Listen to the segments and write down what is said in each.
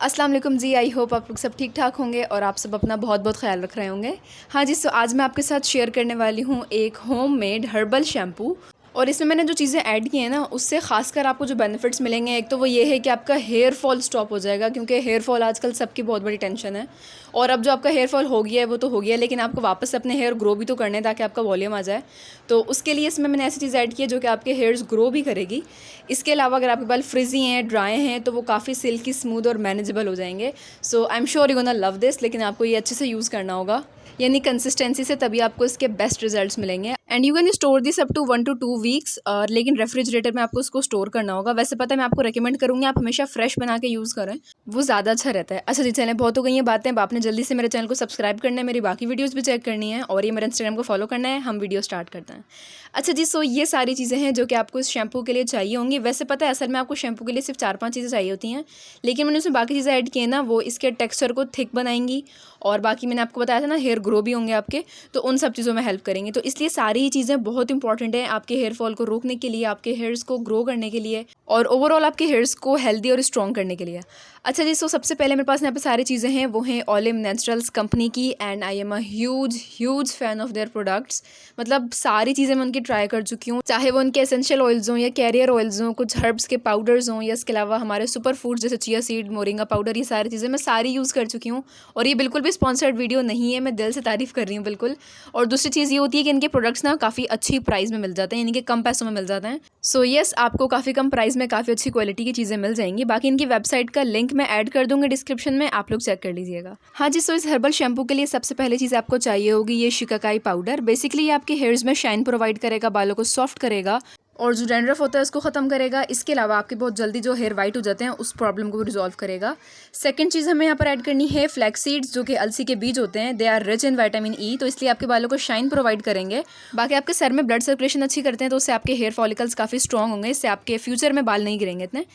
अस्सलाम वालेकुम जी। I hope आप लोग सब ठीक ठाक होंगे और आप सब अपना बहुत बहुत ख्याल रख रहे होंगे। हाँ जी, सो आज मैं आपके साथ शेयर करने वाली हूँ एक होममेड हर्बल शैम्पू। और इसमें मैंने जो चीज़ें ऐड की हैं ना, उससे खासकर आपको जो बेनिफिट्स मिलेंगे, एक तो वो ये है कि आपका हेयर फॉल स्टॉप हो जाएगा, क्योंकि हेयर फॉल आजकल सबकी बहुत बड़ी टेंशन है। और अब जो आपका हेयर फॉल हो गया है वो तो हो गया है, लेकिन आपको वापस अपने हेयर ग्रो भी तो करने हैं ताकि आपका वॉल्यूम आ जाए। तो उसके लिए इसमें मैंने ऐसी चीज़ ऐड की है जो कि आपके हेयर्स ग्रो भी करेगी। इसके अलावा अगर आपके बाल फ्रिजी हैं, ड्राई हैं, तो वो काफ़ी सिल्की, स्मूथ और मैनेजेबल हो जाएंगे। So I am sure you gonna love this, लेकिन आपको ये अच्छे से यूज़ करना होगा, यानी कंसिस्टेंसी से, तभी आपको इसके बेस्ट रिजल्ट्स मिलेंगे। And you can store this up to 1 to 2 weeks, और लेकिन रेफ्रिजरेटर में आपको उसको स्टोर करना होगा। वैसे पता है, मैं आपको रेकमेंड करूँगी आप हमेशा फ्रेश बना के यूज़ करें, वो ज़्यादा अच्छा रहता है। अच्छा जी, चलें, बहुत हो गई ये बातें। अब आपने जल्दी से मेरे चैनल को सब्सक्राइब करना है, मेरी बाकी वीडियोज़ भी चेक करनी है, और ये मेरे इंस्टाग्राम को फॉलो करना है। हम वीडियो स्टार्ट करते हैं। अच्छा जी, सो ये सारी चीज़ें हैं जो कि आपको इस शैम्पू के लिए चाहिए होंगी। वैसे पता है, असल में आपको शैम्पू के लिए सिर्फ 4-5 चीज़ें चाहिए होती हैं, लेकिन मैंने उसमें बाकी चीज़ें ऐड की हैं ना, वो इसके टेक्सचर को थिक बनाएंगी, और बाकी मैंने आपको बताया था ना, हेयर ग्रो भी होंगे आपके, तो उन सब चीज़ों में हेल्प करेंगे। तो इसलिए सारी ही चीज़ें बहुत इंपॉर्टेंट हैं आपके हेयर फॉल को रोकने के लिए, आपके हेयर्स को ग्रो करने के लिए, और ओवरऑल आपके हेयर्स को हेल्दी और स्ट्रॉन्ग करने के लिए। अच्छा जी, सो सबसे पहले मेरे पास यहाँ पे सारी चीज़ें हैं, वो हैं ओलिम नेचुरल्स कंपनी की, and I am a huge fan of their products. मतलब सारी चीज़ें मैं उनकी ट्राई कर चुकी हूँ, चाहे वो उनके एसेंशियल ऑयल्स हों या कैरियर ऑयल्स हों, कुछ हर्ब्स के पाउडर्स हों, या इसके अलावा हमारे सुपर फूड्स जैसे चिया सीड, मोरिंगा पाउडर, ये सारी चीज़ें मैं सारी यूज़ कर चुकी हूँ। और ये बिल्कुल भी स्पॉन्सर्ड वीडियो नहीं है, मैं दिल से तारीफ़ कर रही हूँ बिल्कुल। और दूसरी चीज़ ये होती है कि इनके प्रोडक्ट्स ना काफ़ी अच्छी प्राइस में मिल जाते हैं, यानी कि कम पैसों में मिल जाते हैं। सो येस, आपको काफ़ी कम प्राइस में काफ़ी अच्छी क्वालिटी की चीज़ें मिल जाएंगी। बाकी इनकी वेबसाइट का लिंक मैं ऐड कर दूँगी डिस्क्रिप्शन में, आप लोग चेक कर लीजिएगा। हाँ जी, सो इस हर्बल शैम्पू के लिए सबसे पहले चीज़ आपको चाहिए होगी ये शिकाकाई पाउडर। बेसिकली ये आपके हेयर्स में शाइन प्रोवाइड करेगा, बालों को सॉफ्ट करेगा, और जो डैंड्रफ होता है उसको ख़त्म करेगा। इसके अलावा आपके बहुत जल्दी जो हेयर वाइट हो जाते हैं, उस प्रॉब्लम को भी रिजॉल्व करेगा। सेकंड चीज़ हमें यहाँ पर ऐड करनी है फ्लैक्स सीड्स, जो कि अलसी के बीज होते हैं। They are rich in vitamin E, तो इसलिए आपके बालों को शाइन प्रोवाइड करेंगे। बाकी आपके सर में ब्लड सर्कुलेशन अच्छी करते हैं, तो उससे आपके हेयर फॉलिकल्स काफ़ी स्ट्रॉन्ग होंगे, इससे आपके फ्यूचर में बाल नहीं गिरेंगे इतने।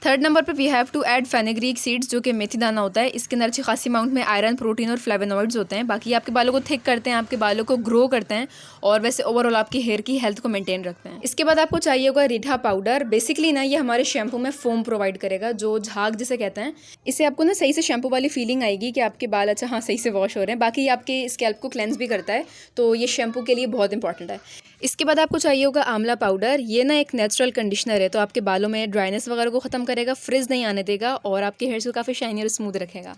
थर्ड नंबर पे we have to add fenugreek seeds, जो कि मेथी दाना होता है। इसके अंदर अच्छी खासी अमाउंट में आयरन, प्रोटीन और फ्लेवोनॉइड्स होते हैं। बाकी आपके बालों को थिक करते हैं, आपके बालों को ग्रो करते हैं, और वैसे ओवरऑल आपकी हेयर की हेल्थ को मेंटेन रखते हैं। इसके बाद आपको चाहिए होगा रीठा पाउडर। बेसिकली ना, ये हमारे शैम्पू में फोम प्रोवाइड करेगा, जो झाग जिसे कहते हैं। इससे आपको ना सही से शैम्पू वाली फीलिंग आएगी कि आपके बाल अच्छा, हाँ, सही से वॉश हो रहे हैं। बाकी आपके स्कैल्प को क्लेंस भी करता है, तो ये शैम्पू के लिए बहुत इंपॉर्टेंट है। इसके बाद आपको चाहिए होगा आंवला पाउडर। ये ना एक नेचुरल कंडीशनर है, तो आपके बालों में ड्राइनेस वगैरह को ख़त्म करेगा, फ्रिज नहीं आने देगा, और आपके हेयर्स को काफ़ी शाइनी और स्मूथ रखेगा।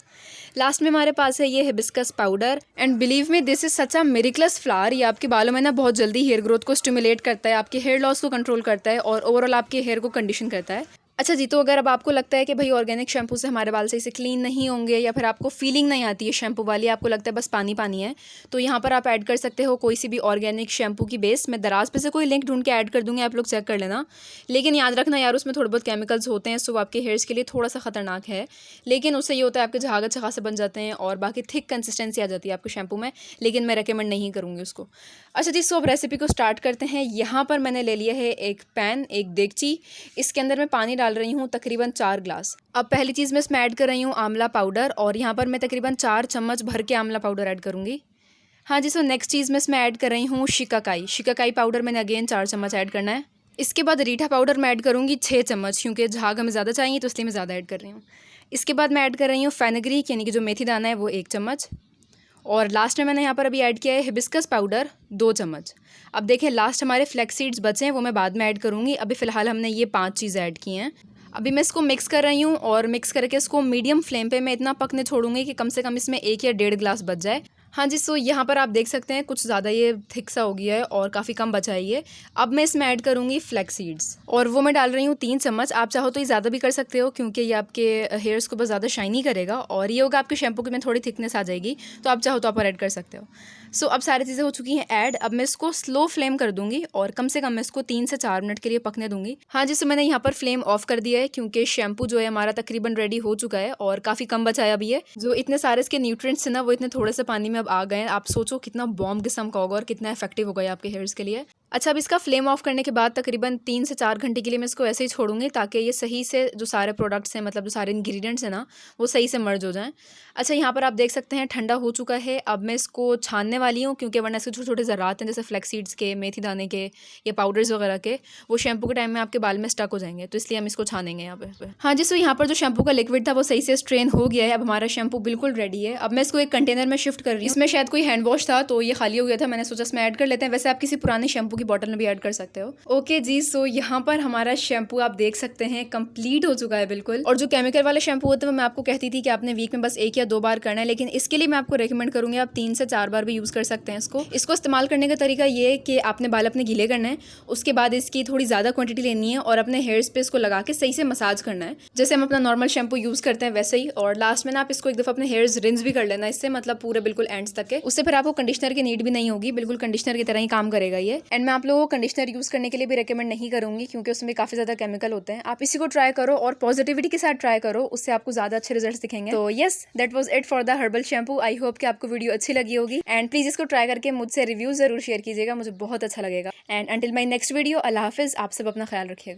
लास्ट में हमारे पास है ये hibiscus powder, and believe me, this is such a miracles flower. ये आपके बालों में ना बहुत जल्दी हेयर ग्रोथ को स्टिमुलेट करता है, आपके हेयर लॉस को कंट्रोल करता है, और ओवरऑल आपके हेयर को कंडीशन करता है। अच्छा जी, तो अगर अब आपको लगता है कि भाई ऑर्गेनिक शैम्पू से हमारे बाल सही से क्लीन नहीं होंगे, या फिर आपको फीलिंग नहीं आती है शैम्पू वाली, आपको लगता है बस पानी पानी है, तो यहाँ पर आप ऐड कर सकते हो कोई सी भी ऑर्गेनिक शैम्पू की बेस। मैं दराज पे से कोई लिंक ढूंढ के ऐड कर दूँगी, आप लोग चेक कर लेना। लेकिन याद रखना यार, उसमें थोड़े बहुत केमिकल्स होते हैं, सो आपके हेयर्स के लिए थोड़ा सा खतरनाक है। लेकिन उससे ये होता है आपके झाग अच्छा खासे बन जाते हैं, और बाकी थिक कंसिस्टेंसी आ जाती है आपके शैम्पू में, लेकिन मैं रिकमेंड नहीं करूँगी उसको। अच्छा जी, सो अब रेसिपी को स्टार्ट करते हैं। यहाँ पर मैंने ले लिया है एक पैन, एक देगची। इसके अंदर मैं पानी डाल रही हूँ तकरीबन 4 ग्लास। अब पहली चीज़ मैं इसमें ऐड कर रही हूँ आंवला पाउडर, और यहाँ पर मैं तकरीबन 4 चम्मच भर के आंवला पाउडर ऐड करूँगी। हाँ जी, सो नेक्स्ट चीज़ मैं इसमें ऐड कर रही हूँ शिकाकाई। शिकाकाई पाउडर मैंने अगेन 4 चम्मच ऐड करना है। इसके बाद रीठा पाउडर मैं ऐड करूँगी 6 चम्मच, क्योंकि झाग हमें ज़्यादा चाहिए, तो इसलिए मैं ज़्यादा ऐड कर रही हूँ। इसके बाद मैं ऐड कर रही हूँ फेनेग्रीक, यानी कि जो मेथी दाना है, वो 1 चम्मच। और लास्ट में मैंने यहाँ पर अभी ऐड किया है हिबिस्कस पाउडर 2 चम्मच। अब देखें, लास्ट हमारे फ्लैक्स सीड्स बचे हैं, वो मैं बाद में ऐड करूँगी। अभी फ़िलहाल हमने ये 5 चीज़ें ऐड की हैं। अभी मैं इसको मिक्स कर रही हूँ, और मिक्स करके इसको मीडियम फ्लेम पे मैं इतना पकने छोड़ूंगी कि कम से कम इसमें 1 या 1.5 ग्लास बच जाए। हाँ जी, सो यहाँ पर आप देख सकते हैं कुछ ज़्यादा ये थिक सा हो गया है, और काफ़ी कम बचा है ये। अब मैं इसमें ऐड करूँगी फ्लैक्स सीड्स, और वो मैं डाल रही हूँ 3 चम्मच। आप चाहो तो ये ज़्यादा भी कर सकते हो, क्योंकि ये आपके हेयर्स को बहुत ज़्यादा शाइनी करेगा, और ये होगा आपके शैम्पू में थोड़ी थिकनेस आ जाएगी, तो आप चाहो तो आप और ऐड कर सकते हो। सो अब सारी चीज़ें हो चुकी हैं ऐड। अब मैं इसको स्लो फ्लेम कर दूंगी, और कम से कम मैं इसको 3 से 4 मिनट के लिए पकने दूंगी। हाँ जी, सो मैंने यहाँ पर फ्लेम ऑफ कर दिया है, क्योंकि शैम्पू जो है हमारा तकरीबन रेडी हो चुका है, और काफ़ी कम बचाया भी है। जो इतने सारे इसके न्यूट्रिएंट्स हैं ना, वो इतने थोड़े से पानी में अब आ गए हैं। आप सोचो कितना बॉम्ब किस्म का होगा और कितना इफेक्टिव होगा ये आपके हेयर्स के लिए। अच्छा, अब इसका फ्लेम ऑफ करने के बाद तकरीबन 3 से 4 घंटे के लिए मैं इसको ऐसे ही छोड़ूंगी, ताकि ये सही से जो सारे प्रोडक्ट्स हैं, मतलब जो सारे इंग्रेडिएंट्स हैं ना, वो सही से मर्ज हो जाएं। अच्छा, यहाँ पर आप देख सकते हैं ठंडा हो चुका है। अब मैं इसको छानने वाली हूँ, क्योंकि वरना इसके छोटे छोटे ज़रात हैं, जैसे फ्लैक्स सीड्स के, मेथी दाने के या पाउडर्स वगैरह के, वो शैम्पू के टाइम में आपके बाल में स्टक हो जाएंगे, तो इसलिए हम इसको छानेंगे यहाँ पे। हाँ जी, सो यहाँ पर जो शैम्पू का लिक्विड था वो सही से स्ट्रेन हो गया है। अब हमारा शैम्पू बिल्कुल रेडी है। अब मैं इसको एक कंटेनर में शिफ्ट कर रही हूँ। इसमें शायद कोई हैंड वॉश था, तो ये खाली हो गया था, मैंने सोचा इसमें ऐड कर लेते हैं। वैसे आप किसी पुराने शैम्पू की बॉटल में भी ऐड कर सकते हो। ओके जी, सो यहाँ पर हमारा शैम्पू आप देख सकते हैं कंप्लीट हो चुका है बिल्कुल। और जो केमिकल वाले शैम्पू होते हैं, मैं आपको कहती थी कि आपने वीक में बस 1 या 2 बार करना है, लेकिन इसके लिए मैं आपको रेकमेंड करूंगी आप 3 से 4 बार भी यूज़ कर सकते हैं इसको इस्तेमाल करने का तरीका ये है कि आपने बाल अपने गीले करना है, उसके बाद इसकी थोड़ी ज़्यादा क्वांटिटी लेनी है और अपने हेयर्स पे इसको लगा के सही से मसाज करना है, जैसे हम अपना नॉर्मल शैम्पू यूज़ करते हैं वैसे ही। और लास्ट में ना आप इसको एक दफ़ा अपने हेयर्स रिंस भी कर लेना इससे, मतलब पूरे बिल्कुल एंड्स तक के। उससे फिर आपको कंडीशनर की नीड भी नहीं होगी, बिल्कुल कंडीशनर की तरह ही काम करेगा ये। एंड मैं आप लोगों को कंडीशनर यूज़ करने के लिए भी रिकमेंड नहीं करूँगी, क्योंकि उसमें काफ़ी ज़्यादा केमिकल होते हैं। आप इसी को ट्राई करो और पॉजिटिविटी के साथ ट्राई करो, उससे आपको ज़्यादा अच्छे रिजल्ट दिखेंगे। तो yes, that was it for the herbal shampoo. I hope कि आपको वीडियो अच्छी लगी होगी, एंड प्लीज़ इसको ट्राई करके मुझसे रिव्यू ज़रूर शेयर कीजिएगा, मुझे बहुत अच्छा लगेगा। And until my next video, अल्लाह हाफिज़। आप सब अपना ख्याल रखिएगा।